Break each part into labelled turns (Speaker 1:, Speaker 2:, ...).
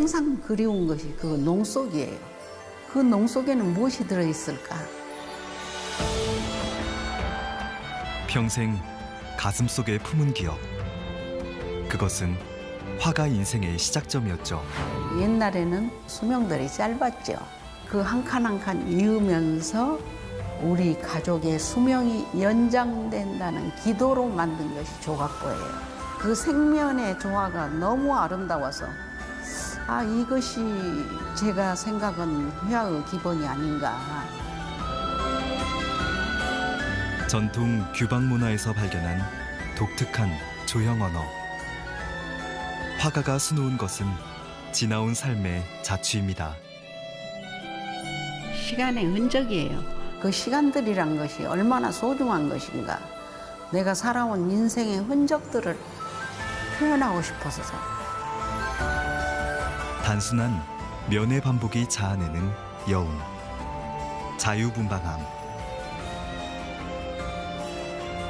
Speaker 1: 항상 그리운 것이 그 농 속이에요. 그 농 속에는 무엇이 들어있을까?
Speaker 2: 평생 가슴속에 품은 기억. 그것은 화가 인생의 시작점이었죠.
Speaker 1: 옛날에는 수명들이 짧았죠. 그 한 칸 한 칸 이으면서 우리 가족의 수명이 연장된다는 기도로 만든 것이 조각보예요. 그 생면의 조화가 너무 아름다워서 이것이 제가 생각한 회화의 기본이 아닌가.
Speaker 2: 전통 규방 문화에서 발견한 독특한 조형 언어. 화가가 수놓은 것은 지나온 삶의 자취입니다.
Speaker 1: 시간의 흔적이에요. 그 시간들이란 것이 얼마나 소중한 것인가. 내가 살아온 인생의 흔적들을 표현하고 싶어서.
Speaker 2: 단순한 면의 반복이 자아내는 여운. 자유분방함.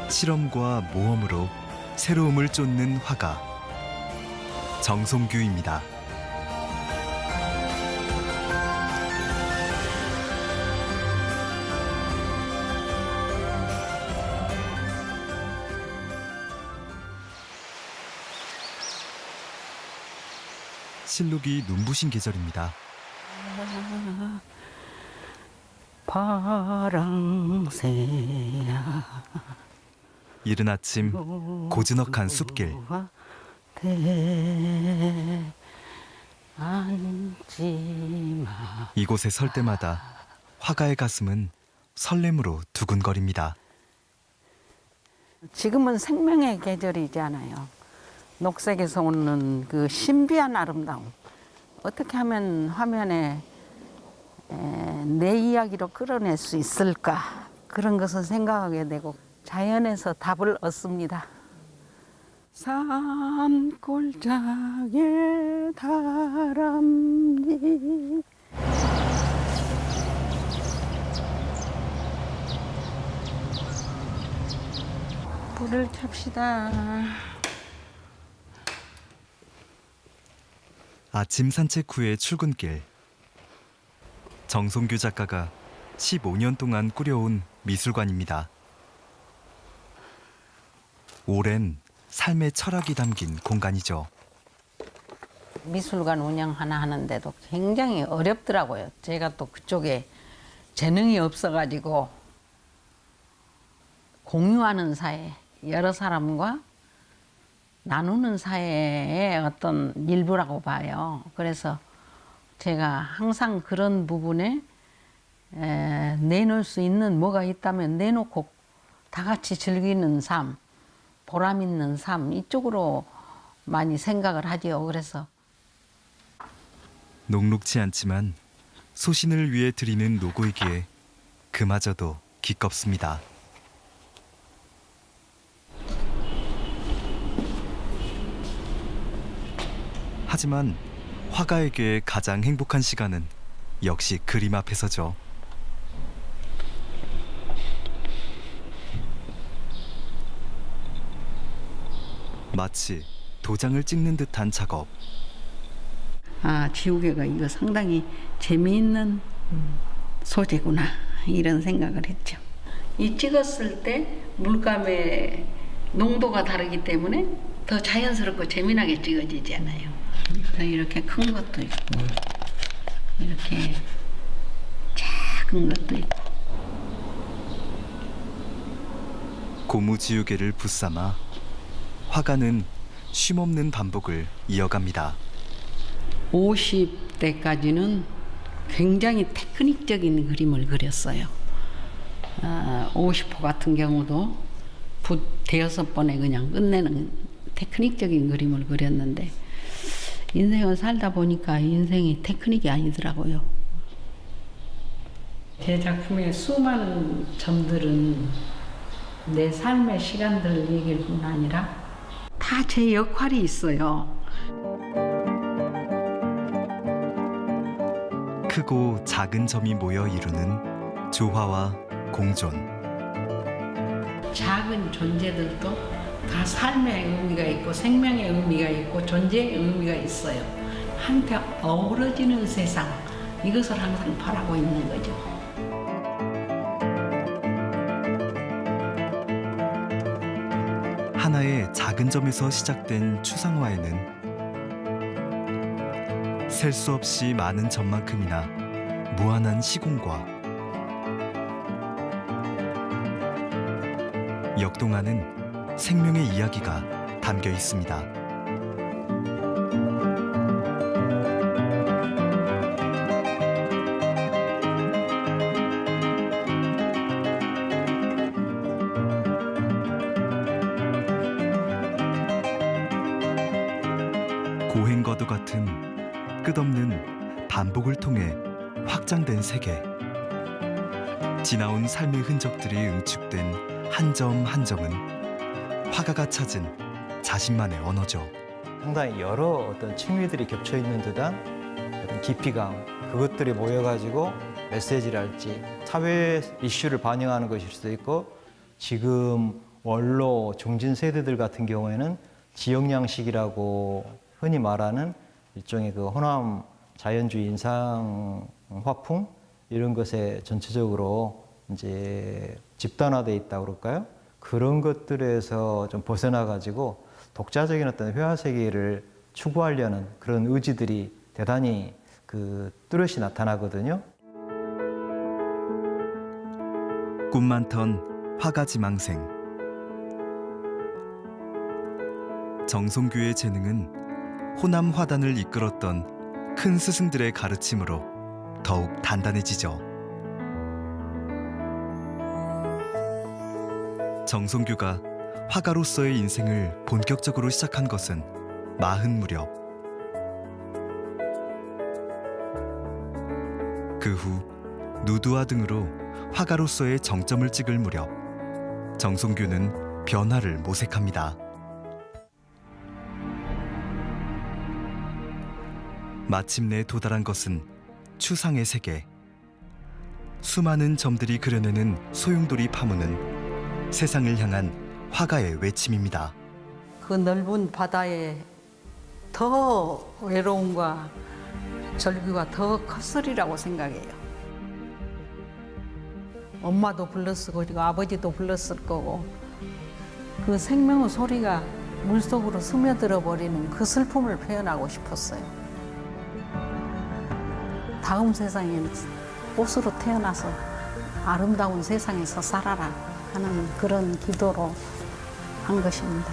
Speaker 2: 실험과 모험으로 새로움을 쫓는 화가. 정송규입니다. 실록이 눈부신 계절입니다.
Speaker 1: 파랑새야
Speaker 2: 이른 아침 고즈넉한 숲길. 이곳에 설 때마다 화가의 가슴은 설렘으로 두근거립니다.
Speaker 1: 지금은 생명의 계절이잖아요. 녹색에서 오는 그 신비한 아름다움. 어떻게 하면 화면에 내 이야기로 끌어낼 수 있을까? 그런 것을 생각하게 되고 자연에서 답을 얻습니다. 산골짜기에 다람쥐 불을 켭시다.
Speaker 2: 아침 산책 후의 출근길. 정송규 작가가 15년 동안 꾸려온 미술관입니다. 오랜 삶의 철학이 담긴 공간이죠.
Speaker 1: 미술관 운영 하나 하는데도 굉장히 어렵더라고요. 제가 또 그쪽에 재능이 없어가지고 공유하는 사회, 여러 사람과 나누는 사회의 어떤 일부라고 봐요. 그래서 제가 항상 그런 부분에 내놓을 수 있는 뭐가 있다면 내놓고 다 같이 즐기는 삶, 보람 있는 삶 이쪽으로 많이 생각을 하지요. 그래서
Speaker 2: 녹록지 않지만 소신을 위해 드리는 노고이기에 그마저도 기껍습니다. 하지만 화가에게 가장 행복한 시간은 역시 그림 앞에서죠. 마치 도장을 찍는 듯한 작업.
Speaker 1: 지우개가 이거 상당히 재미있는 소재구나 이런 생각을 했죠. 이 찍었을 때 물감의 농도가 다르기 때문에 더 자연스럽고 재미나게 찍어지잖아요. 그래서 이렇게 큰 것도 있고 이렇게 작은 것도 있고.
Speaker 2: 고무 지우개를 붓삼아 화가는 쉼없는 반복을 이어갑니다.
Speaker 1: 50대까지는 굉장히 테크닉적인 그림을 그렸어요. 50호 같은 경우도 붓 대여섯 번에 그냥 끝내는 테크닉적인 그림을 그렸는데 인생을 살다 보니까 인생이 테크닉이 아니더라고요. 제 작품의 수많은 점들은 내 삶의 시간들 얘기일 뿐 아니라 다 제 역할이 있어요.
Speaker 2: 크고 작은 점이 모여 이루는 조화와 공존.
Speaker 1: 작은 존재들도 다 삶의 의미가 있고 생명의 의미가 있고 존재의 의미가 있어요. 한테 어우러지는 세상, 이것을 항상 바라고 있는 거죠.
Speaker 2: 하나의 작은 점에서 시작된 추상화에는 셀 수 없이 많은 점만큼이나 무한한 시공과 역동하는 생명의 이야기가 담겨 있습니다. 고행과도 같은 끝없는 반복을 통해 확장된 세계. 지나온 삶의 흔적들이 응축된 한 점 한 점은 화가가 찾은 자신만의 언어죠.
Speaker 3: 상당히 여러 어떤 취미들이 겹쳐 있는 듯한 어떤 깊이감, 그것들이 모여가지고 메시지랄지 사회 이슈를 반영하는 것일 수도 있고, 지금 원로 중진 세대들 같은 경우에는 지역 양식이라고 흔히 말하는 일종의 그 호남 자연주의 인상 화풍 이런 것에 전체적으로 이제 집단화돼 있다고 그럴까요? 그런 것들에서 좀 벗어나 가지고 독자적인 어떤 회화 세계를 추구하려는 그런 의지들이 대단히 뚜렷이 나타나거든요.
Speaker 2: 꿈 많던 화가 지망생. 정송규의 재능은 호남 화단을 이끌었던 큰 스승들의 가르침으로 더욱 단단해지죠. 정송규가 화가로서의 인생을 본격적으로 시작한 것은 40 무렵. 그 후 누드화 등으로 화가로서의 정점을 찍을 무렵, 정송규는 변화를 모색합니다. 마침내 도달한 것은 추상의 세계. 수많은 점들이 그려내는 소용돌이 파문은 세상을 향한 화가의 외침입니다.
Speaker 1: 그 넓은 바다에 더 외로움과 절규가 더 컸으리라고 생각해요. 엄마도 불렀을 거고 아버지도 불렀을 거고, 그 생명의 소리가 물속으로 스며들어 버리는 그 슬픔을 표현하고 싶었어요. 다음 세상에는 꽃으로 태어나서 아름다운 세상에서 살아라 하는 그런 기도로 한 것입니다.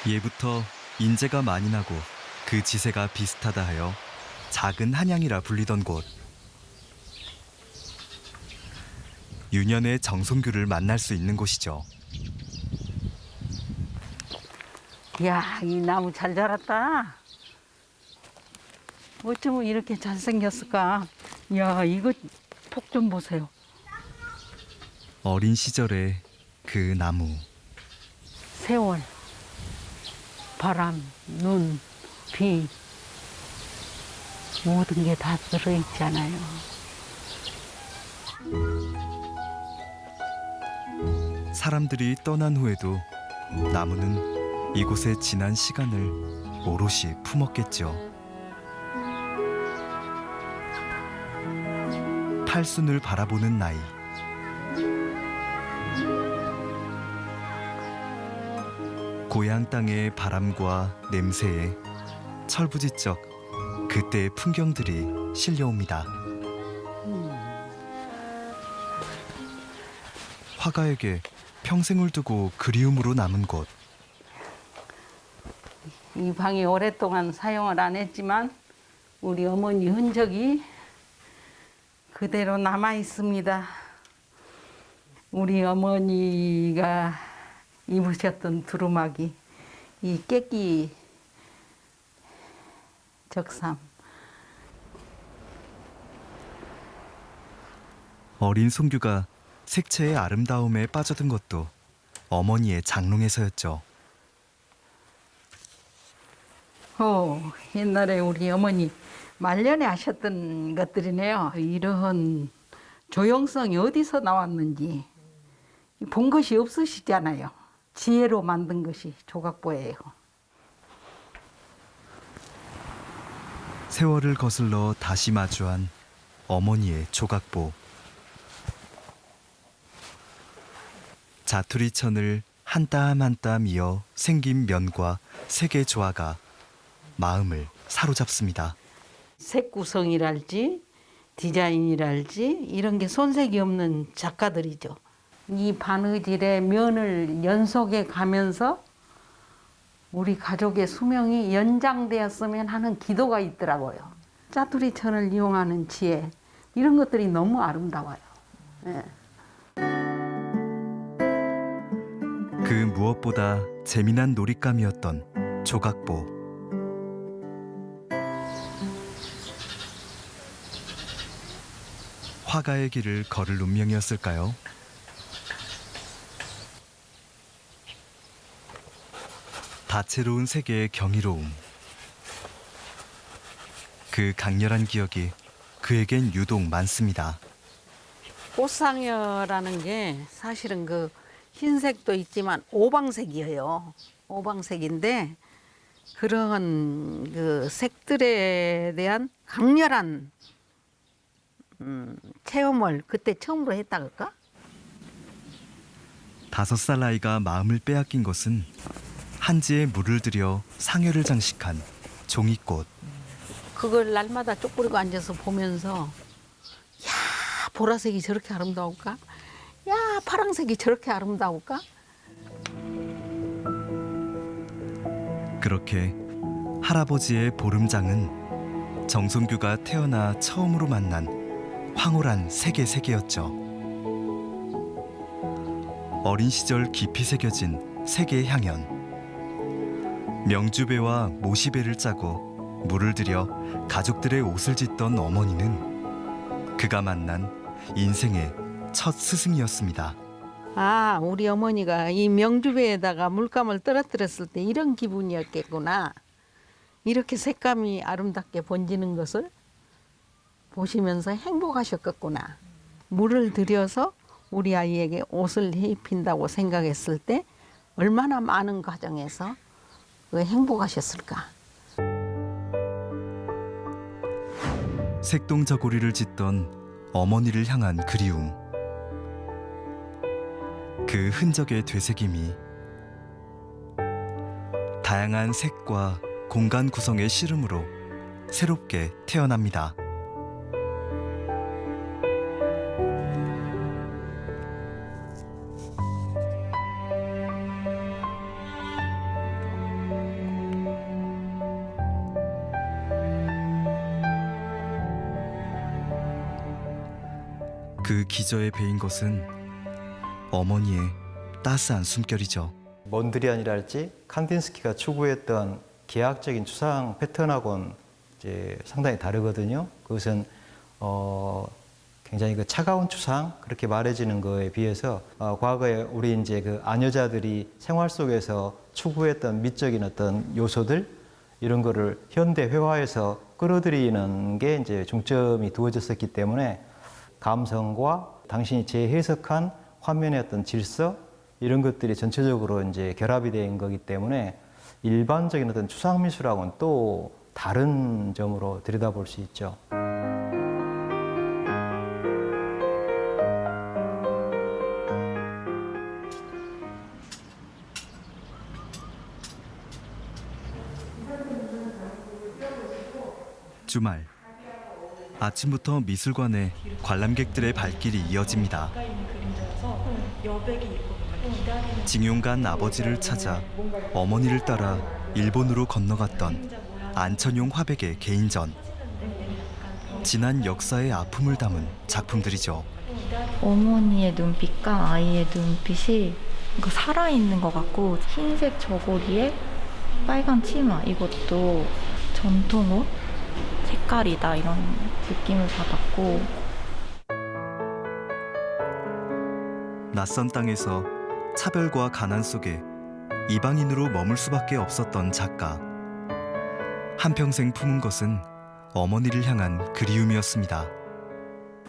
Speaker 2: 예부터 인재가 많이 나고 그 지세가 비슷하다 하여 작은 한양이라 불리던 곳. 유년의 정송규를 만날 수 있는 곳이죠.
Speaker 1: 이야, 이 나무 잘 자랐다. 어쩌면 이렇게 잘생겼을까. 이야, 이거 폭 좀 보세요.
Speaker 2: 어린 시절의 그 나무.
Speaker 1: 세월, 바람, 눈, 비, 모든 게 다 들어있잖아요.
Speaker 2: 사람들이 떠난 후에도 나무는 이곳의 지난 시간을 오롯이 품었겠죠. 탈순을 바라보는 나이. 고향 땅의 바람과 냄새에 철부지적 그때의 풍경들이 실려옵니다. 화가에게 평생을 두고 그리움으로 남은 곳.
Speaker 1: 이 방이 오랫동안 사용을 안 했지만 우리 어머니 흔적이 그대로 남아 있습니다. 우리 어머니가 입으셨던 두루마기, 이 깨끼 적삼.
Speaker 2: 어린 송규가 색채의 아름다움에 빠져든 것도 어머니의 장롱에서였죠.
Speaker 1: 옛날에 우리 어머니 말년에 하셨던 것들이네요. 이런 조형성이 어디서 나왔는지, 본 것이 없으시잖아요. 지혜로 만든 것이 조각보예요.
Speaker 2: 세월을 거슬러 다시 마주한 어머니의 조각보. 자투리천을 한 땀 한 땀 이어 생긴 면과 색의 조화가 마음을 사로잡습니다.
Speaker 1: 색 구성이랄지 디자인이랄지 이런 게 손색이 없는 작가들이죠. 이 바느질의 면을 연속해 가면서 우리 가족의 수명이 연장되었으면 하는 기도가 있더라고요. 짜투리천을 이용하는 지혜 이런 것들이 너무 아름다워요. 예.
Speaker 2: 그 무엇보다 재미난 놀잇감이었던 조각보. 화가의 길을 걸을 운명이었을까요? 다채로운 세계의 경이로움. 그 강렬한 기억이 그에겐 유독 많습니다.
Speaker 1: 꽃상여라는 게 사실은 그 흰색도 있지만 오방색이에요. 오방색인데 그런 그 색들에 대한 강렬한 체험을 그때 처음으로 했다 그럴까?
Speaker 2: 5살 아이가 마음을 빼앗긴 것은 한지에 물을 들여 상여를 장식한 종이꽃.
Speaker 1: 그걸 날마다 쪽 부리고 앉아서 보면서 야 보라색이 저렇게 아름다울까? 야 파란색이 저렇게 아름다울까?
Speaker 2: 그렇게 할아버지의 보름장은 정성규가 태어나 처음으로 만난 황홀한 세계였죠. 어린 시절 깊이 새겨진 세계의 향연. 명주배와 모시배를 짜고 물을 들여 가족들의 옷을 짓던 어머니는 그가 만난 인생의 첫 스승이었습니다.
Speaker 1: 아 우리 어머니가 이 명주배에다가 물감을 떨어뜨렸을 때 이런 기분이었겠구나. 이렇게 색감이 아름답게 번지는 것을 보시면서 행복하셨겠구나. 물을 들여서 우리 아이에게 옷을 입힌다고 생각했을 때 얼마나 많은 과정에서 왜 행복하셨을까.
Speaker 2: 색동저고리를 짓던 어머니를 향한 그리움. 그 흔적의 되새김이 다양한 색과 공간 구성의 씨름으로 새롭게 태어납니다. 그 기저에 배인 것은 어머니의 따스한 숨결이죠.
Speaker 3: 몬드리안이랄지 칸딘스키가 추구했던 계약적인 추상 패턴하고는 이제 상당히 다르거든요. 그것은 굉장히 그 차가운 추상 그렇게 말해지는 거에 비해서 과거에 우리 이제 그 아녀자들이 생활 속에서 추구했던 미적인 어떤 요소들 이런 거를 현대 회화에서 끌어들이는 게 이제 중점이 두어졌었기 때문에 감성과 당신이 재해석한 화면의 어떤 질서 이런 것들이 전체적으로 이제 결합이 된 거기 때문에 일반적인 어떤 추상 미술하고는 또 다른 점으로 들여다볼 수 있죠.
Speaker 2: 주말 아침부터 미술관에 관람객들의 발길이 이어집니다. 징용간 아버지를 찾아 어머니를 따라 일본으로 건너갔던 안천용 화백의 개인전. 지난 역사의 아픔을 담은 작품들이죠.
Speaker 4: 어머니의 눈빛과 아이의 눈빛이 살아있는 것 같고 흰색 저고리에 빨간 치마 이것도 전통 옷 색깔이다 이런 느낌을 받았고
Speaker 2: 낯선 땅에서 차별과 가난 속에 이방인으로 머물 수밖에 없었던 작가. 한평생 품은 것은 어머니를 향한 그리움이었습니다.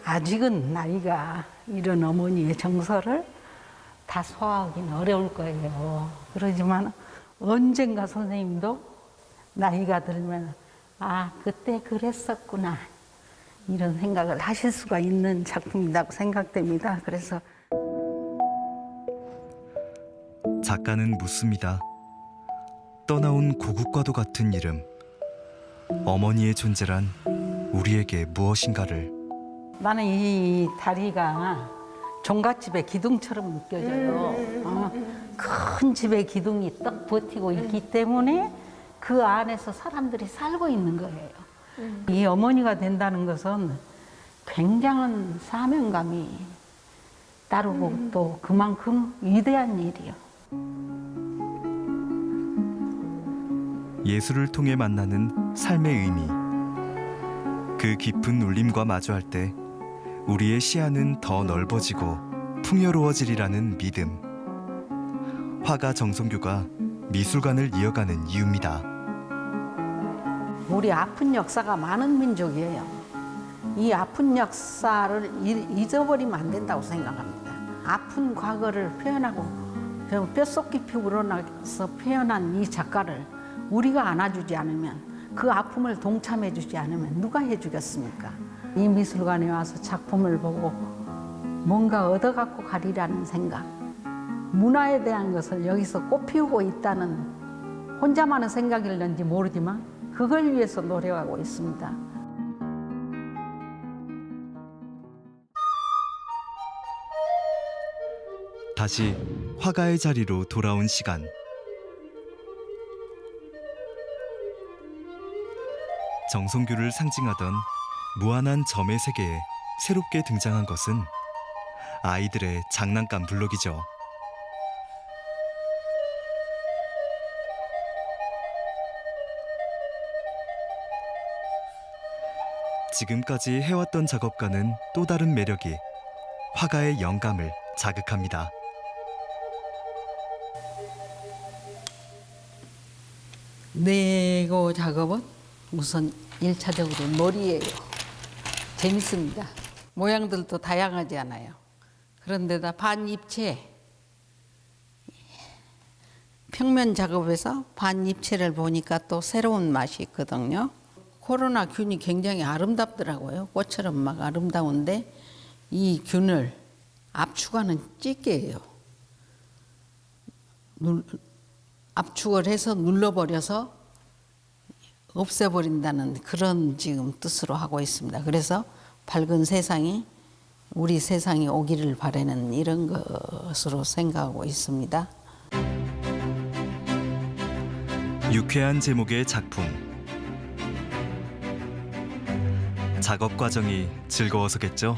Speaker 1: 아직은 나이가 이런 어머니의 정서를 다 소화하기는 어려울 거예요. 그러지만 언젠가 선생님도 나이가 들면 아, 그때 그랬었구나. 이런 생각을 하실 수가 있는 작품이라고 생각됩니다. 그래서
Speaker 2: 작가는 묻습니다. 떠나온 고국과도 같은 이름. 어머니의 존재란 우리에게 무엇인가를.
Speaker 1: 나는 이 다리가 종갓집의 기둥처럼 느껴져요. 큰 집의 기둥이 딱 버티고 있기 때문에 그 안에서 사람들이 살고 있는 거예요. 이 어머니가 된다는 것은 굉장한 사명감이 따르고 또 그만큼 위대한 일이요.
Speaker 2: 예술을 통해 만나는 삶의 의미. 그 깊은 울림과 마주할 때 우리의 시야는 더 넓어지고 풍요로워지리라는 믿음. 화가 정성규가 미술관을 이어가는 이유입니다.
Speaker 1: 우리 아픈 역사가 많은 민족이에요. 이 아픈 역사를 잊어버리면 안 된다고 생각합니다. 아픈 과거를 표현하고 뼛속 깊이 우러나서 표현한 이 작가를 우리가 안아주지 않으면, 그 아픔을 동참해주지 않으면 누가 해주겠습니까? 이 미술관에 와서 작품을 보고 뭔가 얻어갖고 가리라는 생각, 문화에 대한 것을 여기서 꽃피우고 있다는 혼자만의 생각일는지 모르지만 그걸 위해서 노력하고 있습니다.
Speaker 2: 다시 화가의 자리로 돌아온 시간. 정성규를 상징하던 무한한 점의 세계에 새롭게 등장한 것은 아이들의 장난감 블록이죠. 지금까지 해왔던 작업과는 또 다른 매력이 화가의 영감을 자극합니다.
Speaker 1: 네고 작업은 우선 1차적으로 놀이예요. 재밌습니다. 모양들도 다양하지 않아요. 그런데다 반입체, 평면 작업에서 반입체를 보니까 또 새로운 맛이 있거든요. 코로나 균이 굉장히 아름답더라고요. 꽃처럼 막 아름다운데 이 균을 압축하는 찌개예요. 압축을 해서 눌러버려서 없애버린다는 그런 지금 뜻으로 하고 있습니다. 그래서 밝은 세상이, 우리 세상이 오기를 바라는 이런 것으로 생각하고 있습니다.
Speaker 2: 유쾌한 제목의 작품. 작업 과정이 즐거워서겠죠?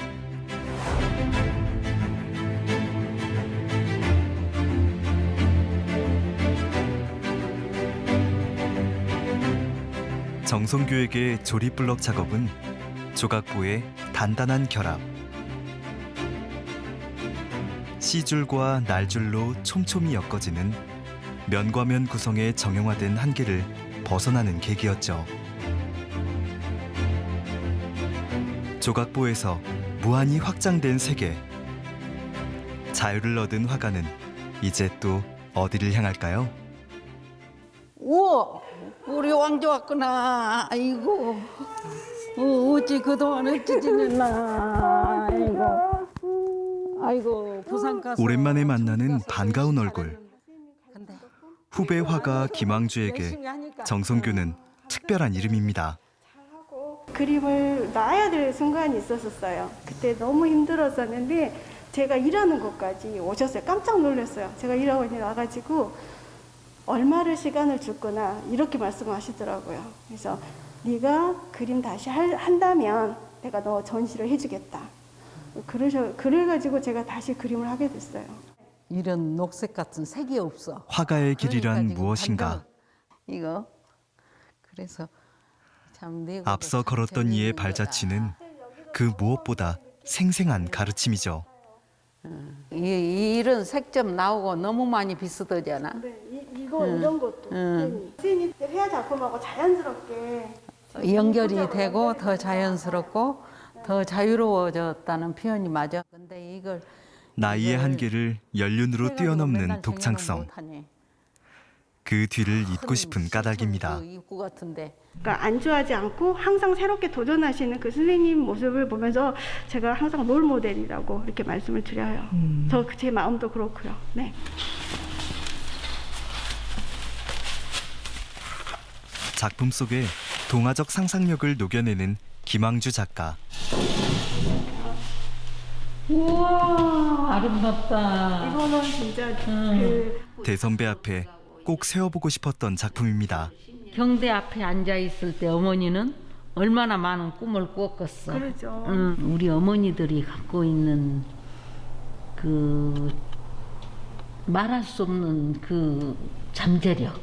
Speaker 2: 정성규에게 조립블럭 작업은 조각보의 단단한 결합. 시줄과 날줄로 촘촘히 엮어지는 면과 면 구성의 정형화된 한계를 벗어나는 계기였죠. 조각보에서 무한히 확장된 세계. 자유를 얻은 화가는 이제 또 어디를 향할까요?
Speaker 1: 우와! 우리 왕조 왔구나. 아이고. 어찌 그동안 어찌 지냈나. 아이고. 부산 가서.
Speaker 2: 오랜만에 만나는 반가운 얼굴.
Speaker 1: 근데
Speaker 2: 후배 화가 김왕주에게 정성규는 특별한 이름입니다.
Speaker 5: 그림을 놔야 될 순간이 있었어요. 그때 너무 힘들었었는데 제가 일하는 곳까지 오셨어요. 깜짝 놀랐어요. 제가 일하고 있는데 와가지고 얼마를 시간을 줄 거나 이렇게 말씀하시더라고요. 그래서 네가 그림 다시 한다면 내가 너 전시를 해주겠다. 그래가지고 제가 다시 그림을 하게 됐어요.
Speaker 1: 이런 녹색 같은 색이 없어.
Speaker 2: 화가의 길이란
Speaker 1: 그러니까 지금
Speaker 2: 무엇인가?
Speaker 1: 완전 이거. 그래서 참 내가
Speaker 2: 앞서 걸었던 이의 발자취는 그 무엇보다 생생한 가르침이죠.
Speaker 1: 이런 색점 나오고 너무 많이 비슷하잖아.
Speaker 5: 네, 이런 것도 선생님 회화 작품하고 자연스럽게
Speaker 1: 연결이 되고 더 자연스럽고 더 자유로워졌다는 표현이 맞아. 근데 이걸
Speaker 2: 나이의
Speaker 1: 이걸
Speaker 2: 한계를 연륜으로
Speaker 1: 해가지고
Speaker 2: 뛰어넘는
Speaker 1: 맨날
Speaker 2: 독창성.
Speaker 1: 생각을 못하니.
Speaker 2: 그 뒤를 잇고 싶은 까닭입니다.
Speaker 1: 그 입구 같은데.
Speaker 5: 그러니까 안주하지 않고 항상 새롭게 도전하시는 그 선생님 모습을 보면서 제가 항상 롤 모델이라고 이렇게 말씀을 드려요. 저 제 마음도 그렇고요. 네.
Speaker 2: 작품 속에 동화적 상상력을 녹여내는 김황주 작가.
Speaker 1: 우와, 아름답다.
Speaker 5: 이거는 진짜 그
Speaker 2: 대선배 앞에 꼭 세워보고 싶었던 작품입니다.
Speaker 1: 경대 앞에 앉아 있을 때 어머니는 얼마나 많은 꿈을 꾸었겠어.
Speaker 5: 그렇죠.
Speaker 1: 우리 어머니들이 갖고 있는 그 말할 수 없는 그 잠재력,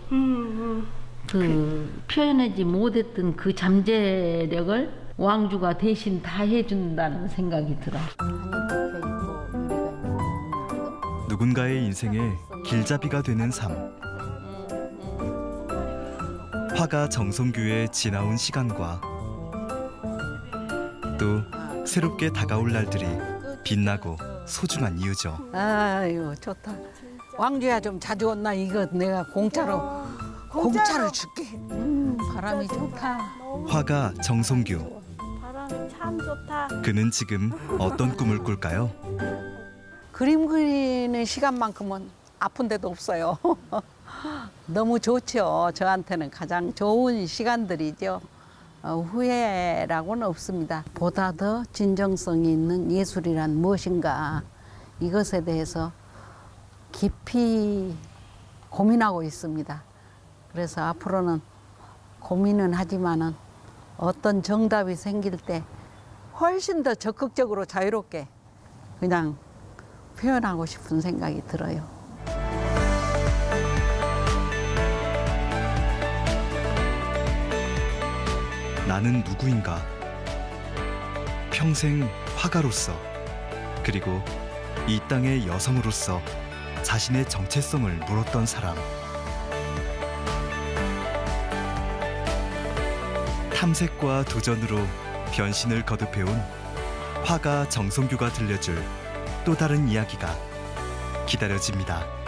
Speaker 1: 그 표현하지 못했던 그 잠재력을 왕주가 대신 다 해준다는 생각이 들어.
Speaker 2: 누군가의 인생에 길잡이가 되는 삶. 화가 정성규의 지나온 시간과 또 새롭게 다가올 날들이 빛나고 소중한 이유죠.
Speaker 1: 아유, 좋다. 왕주야 좀 자주 온나 이거 내가 공짜로 줄게. 바람이 좋다.
Speaker 2: 화가 정성규.
Speaker 5: 바람이 참 좋다.
Speaker 2: 그는 지금 어떤 꿈을 꿀까요?
Speaker 1: 그림 그리는 시간만큼은 아픈 데도 없어요. 너무 좋죠. 저한테는 가장 좋은 시간들이죠. 후회라고는 없습니다. 보다 더 진정성이 있는 예술이란 무엇인가 이것에 대해서 깊이 고민하고 있습니다. 그래서 앞으로는 고민은 하지만은 어떤 정답이 생길 때 훨씬 더 적극적으로 자유롭게 그냥 표현하고 싶은 생각이 들어요.
Speaker 2: 나는 누구인가? 평생 화가로서 그리고 이 땅의 여성으로서 자신의 정체성을 물었던 사람. 탐색과 도전으로 변신을 거듭해온 화가 정성규가 들려줄 또 다른 이야기가 기다려집니다.